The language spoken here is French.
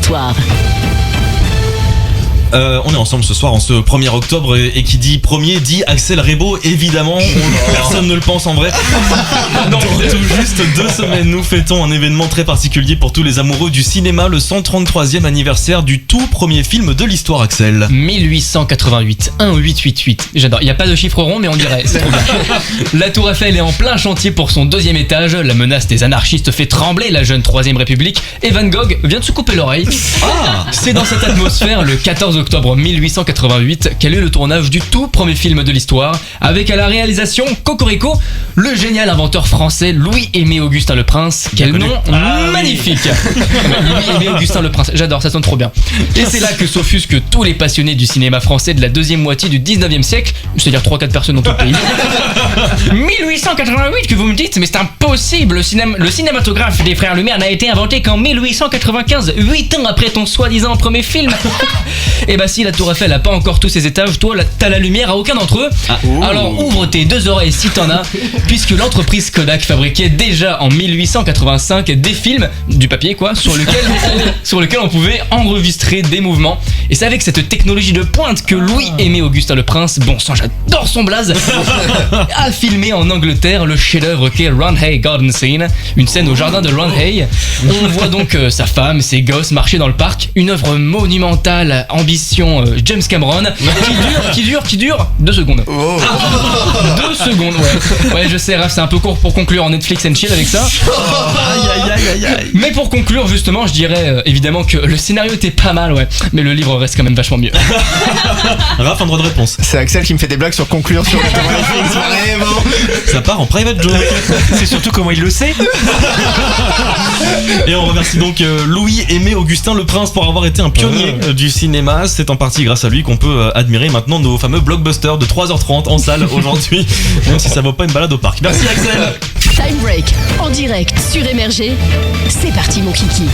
l'histoire. On est ensemble ce soir en ce 1er octobre et qui dit premier dit Axel Rebaud, évidemment. Personne ne le pense en vrai. Dans tout juste 2 semaines, nous fêtons un événement très particulier pour tous les amoureux du cinéma, le 133e anniversaire du tout premier film de l'histoire, Axel. 1888, 1888. J'adore. Il n'y a pas de chiffre rond, mais on dirait. C'est trop bien. La Tour Eiffel est en plein chantier pour son 2e étage. La menace des anarchistes fait trembler la jeune 3ème République. Et Van Gogh vient de se couper l'oreille. C'est dans cette atmosphère, le 14 octobre 1888, qu'a eu le tournage du tout premier film de l'histoire, avec à la réalisation Cocorico, le génial inventeur français Louis-Aimé Augustin Le Prince. Quel nom magnifique. Louis-Aimé Augustin Le Prince, j'adore, ça sonne trop bien. Et c'est là que s'offusquent tous les passionnés du cinéma français de la deuxième moitié du 19e siècle, c'est-à-dire 3-4 personnes dans tout le pays. 1888 que vous me dites, mais c'est impossible. Le cinématographe des frères Lumière n'a été inventé qu'en 1895, 8 ans après ton soi-disant premier film. Et bah si la Tour Eiffel a pas encore tous ses étages, toi t'as la lumière à aucun d'entre eux. Alors ouvre tes 2 oreilles si t'en as, puisque l'entreprise Kodak fabriquait déjà en 1885 des films, du papier quoi, sur lequel on pouvait enregistrer des mouvements. Et c'est avec cette technologie de pointe que Louis-Aimé Augustin Le Prince, bon sang j'adore son blaze, a filmé en Angleterre le chef-d'œuvre qu'est Roundhay Garden Scene, une scène au jardin de Roundhay. On voit donc sa femme, ses gosses marcher dans le parc, une œuvre monumentale, ambition James Cameron, qui dure 2 secondes. 2 secondes, ouais, je sais, Raph, c'est un peu court pour conclure en Netflix and chill avec ça. Mais pour conclure, justement, je dirais évidemment que le scénario était pas mal, ouais, mais le livre reste quand même vachement mieux. Raph, un droit de réponse. C'est Axel qui me fait des blagues sur conclure sur le thème Netflix, vraiment. Ça part en private joke. C'est surtout comment il le sait. Et on remercie donc Louis-Aimé Augustin Le Prince pour avoir été un pionnier du cinéma. C'est en partie grâce à lui qu'on peut admirer maintenant nos fameux blockbusters de 3h30 en salle aujourd'hui, même si ça vaut pas une balade au parc. Merci Axel. Time Break en direct sur Émerger. C'est parti mon kiki.